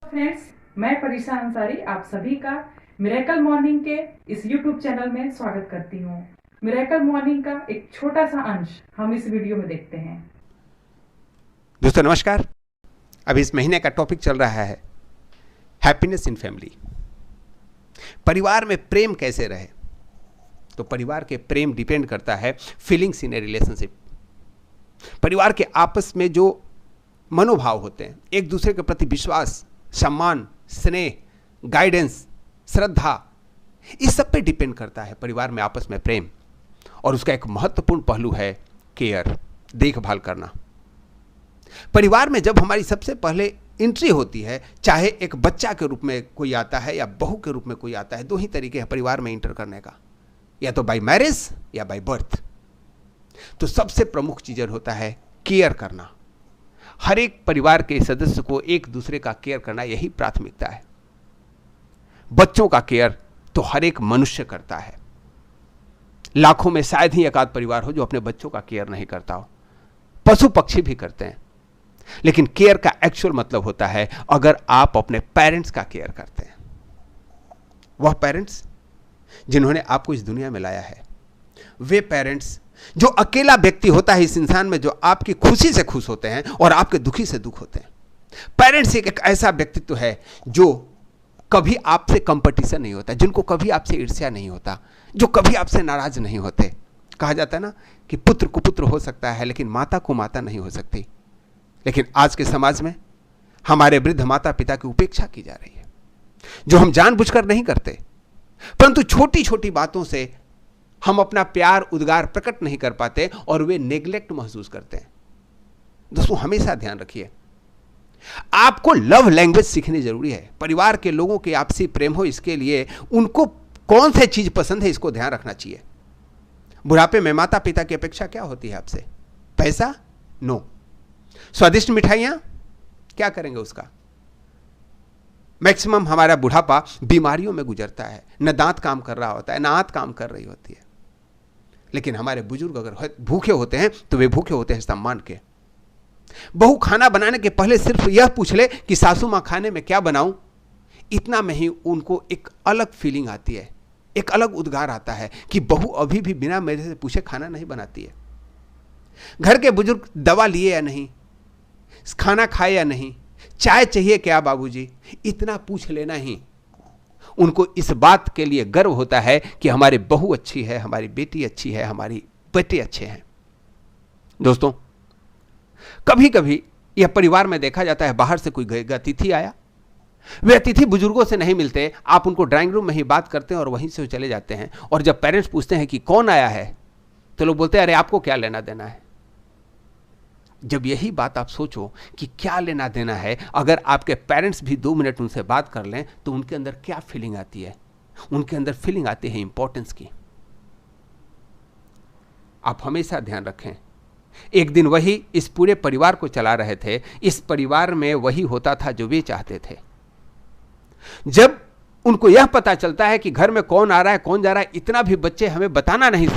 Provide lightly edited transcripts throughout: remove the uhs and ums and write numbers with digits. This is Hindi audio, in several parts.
फ्रेंड्स, मैं परीक्षा अंसारी आप सभी का मिरेकल मॉर्निंग के इस यूट्यूब चैनल में स्वागत करती हूँ। मिरेकल मॉर्निंग का एक छोटा सा अंश हम इस वीडियो में देखते हैं। दोस्तों नमस्कार। अभी इस महीने का टॉपिक चल रहा है हैप्पीनेस इन फैमिली। परिवार में प्रेम कैसे रहे। तो परिवार के प्रेम डिपेंड करता है फीलिंग्स इन ए रिलेशनशिप। परिवार के आपस में जो मनोभाव होते हैं, एक दूसरे के प्रति विश्वास, सम्मान, स्नेह, गाइडेंस, श्रद्धा, इस सब पे डिपेंड करता है परिवार में आपस में प्रेम। और उसका एक महत्वपूर्ण पहलू है केयर, देखभाल करना। परिवार में जब हमारी सबसे पहले एंट्री होती है, चाहे एक बच्चा के रूप में कोई आता है या बहू के रूप में कोई आता है, दो ही तरीके हैं परिवार में एंटर करने का, या तो बाय मैरिज या बाय बर्थ। तो सबसे प्रमुख चीज होता है केयर करना। हर एक परिवार के सदस्य को एक दूसरे का केयर करना, यही प्राथमिकता है। बच्चों का केयर तो हर एक मनुष्य करता है। लाखों में शायद ही एक आध परिवार हो जो अपने बच्चों का केयर नहीं करता हो। पशु पक्षी भी करते हैं, लेकिन केयर का एक्चुअल मतलब होता है अगर आप अपने पेरेंट्स का केयर करते हैं। वह पेरेंट्स जिन्होंने आपको इस दुनिया में लाया है, वे पेरेंट्स जो अकेला व्यक्ति होता है इस इंसान में, जो आपकी खुशी से खुश होते हैं और आपके दुखी से दुख होते हैं। पेरेंट्स एक ऐसा व्यक्तित्व है जो कभी आपसे कंपटीशन नहीं होता, जिनको कभी आपसे ईर्ष्या नहीं होता, जो कभी आपसे नाराज नहीं होते। कहा जाता है ना कि पुत्र को पुत्र हो सकता है लेकिन माता को माता नहीं हो सकती। लेकिन आज के समाज में हमारे वृद्ध माता पिता की उपेक्षा की जा रही है, जो हम जानबूझकर नहीं करते, परंतु छोटी छोटी बातों से हम अपना प्यार उद्गार प्रकट नहीं कर पाते और वे नेग्लेक्ट महसूस करते हैं। दोस्तों हमेशा ध्यान रखिए, आपको लव लैंग्वेज सीखनी जरूरी है। परिवार के लोगों के आपसी प्रेम हो, इसके लिए उनको कौन सी चीज पसंद है इसको ध्यान रखना चाहिए। बुढ़ापे में माता पिता की अपेक्षा क्या होती है आपसे? पैसा? नो। स्वादिष्ट मिठाइयां? क्या करेंगे उसका? मैक्सिमम हमारा बुढ़ापा बीमारियों में गुजरता है। न दांत काम कर रहा होता है, न आंत काम कर रही होती है। लेकिन हमारे बुजुर्ग अगर भूखे होते हैं तो वे भूखे होते हैं सम्मान के। बहू खाना बनाने के पहले सिर्फ यह पूछ ले कि सासू मां खाने में क्या बनाऊं, इतना में ही उनको एक अलग फीलिंग आती है, एक अलग उद्गार आता है कि बहू अभी भी बिना मेरे से पूछे खाना नहीं बनाती है। घर के बुजुर्ग दवा लिए या नहीं, खाना खाए या नहीं, चाय चाहिए क्या बाबूजी, इतना पूछ लेना ही उनको इस बात के लिए गर्व होता है कि हमारी बहू अच्छी है, हमारी बेटी अच्छी है, हमारी बेटे अच्छे हैं। दोस्तों कभी कभी यह परिवार में देखा जाता है, बाहर से कोई अतिथि आया, वे अतिथि बुजुर्गों से नहीं मिलते, आप उनको ड्राइंग रूम में ही बात करते हैं और वहीं से चले जाते हैं। और जब पेरेंट्स पूछते हैं कि कौन आया है, तो लोग बोलते हैं अरे आपको क्या लेना देना है। जब यही बात आप सोचो कि क्या लेना देना है, अगर आपके पेरेंट्स भी 2 मिनट उनसे बात कर लें तो उनके अंदर क्या फीलिंग आती है? उनके अंदर फीलिंग आती है इंपॉर्टेंस की। आप हमेशा ध्यान रखें, एक दिन वही इस पूरे परिवार को चला रहे थे। इस परिवार में वही होता था जो वे चाहते थे। जब उनको यह पता चलता है कि घर में कौन आ रहा है कौन जा रहा है, इतना भी बच्चे हमें बताना नहीं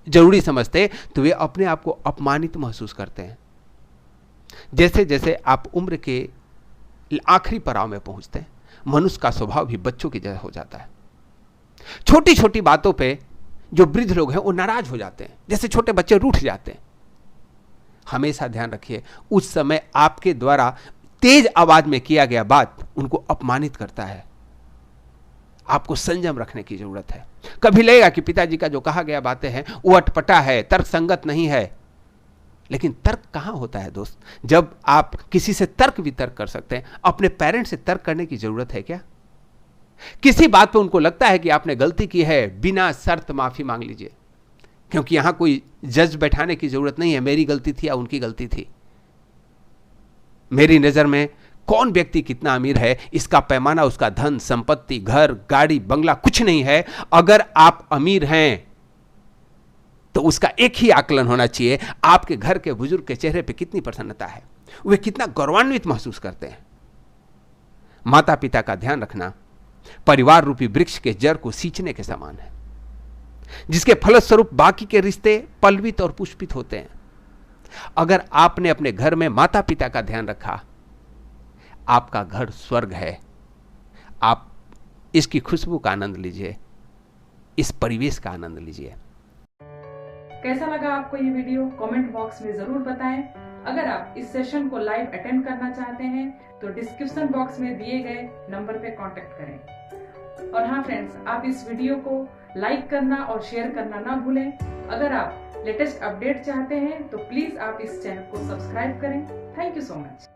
जरूरी समझते, तो वे अपने आप को अपमानित महसूस करते हैं। जैसे जैसे आप उम्र के आखिरी पड़ाव में पहुंचते हैं, मनुष्य का स्वभाव भी बच्चों की जैसा हो जाता है। छोटी छोटी बातों पे जो वृद्ध लोग हैं वो नाराज हो जाते हैं, जैसे छोटे बच्चे रूठ जाते हैं। हमेशा ध्यान रखिए, उस समय आपके द्वारा तेज आवाज में किया गया बात उनको अपमानित करता है। आपको संयम रखने की जरूरत है। कभी लगेगा कि पिताजी का जो कहा गया बातें हैं वो अटपटा है, तर्कसंगत नहीं है, लेकिन तर्क कहां होता है दोस्त? जब आप किसी से तर्क वितर्क कर सकते हैं। अपने पेरेंट्स से तर्क करने की जरूरत है क्या? किसी बात पे उनको लगता है कि आपने गलती की है, बिना शर्त माफी मांग लीजिए, क्योंकि यहां कोई जज बैठाने की जरूरत नहीं है मेरी गलती थी या उनकी गलती थी। मेरी नजर में कौन व्यक्ति कितना अमीर है, इसका पैमाना उसका धन संपत्ति, घर, गाड़ी, बंगला कुछ नहीं है। अगर आप अमीर हैं तो उसका एक ही आकलन होना चाहिए, आपके घर के बुजुर्ग के चेहरे पे कितनी प्रसन्नता है, वे कितना गौरवान्वित महसूस करते हैं। माता पिता का ध्यान रखना परिवार रूपी वृक्ष के जड़ को सींचने के समान है, जिसके फलस्वरूप बाकी के रिश्ते पल्लवित और पुष्पित होते हैं। अगर आपने अपने घर में माता पिता का ध्यान रखा, आपका घर स्वर्ग है। आप इसकी खुशबू का आनंद लीजिए, इस परिवेश का आनंद लीजिए। कैसा लगा आपको ये वीडियो कमेंट बॉक्स में जरूर बताएं। अगर आप इस सेशन को लाइव अटेंड करना चाहते हैं तो डिस्क्रिप्शन बॉक्स में दिए गए नंबर पे कांटेक्ट करें। और हाँ फ्रेंड्स, आप इस वीडियो को लाइक करना और शेयर करना ना भूलें। अगर आप लेटेस्ट अपडेट चाहते हैं तो प्लीज आप इस चैनल को सब्सक्राइब करें। Thank you so much.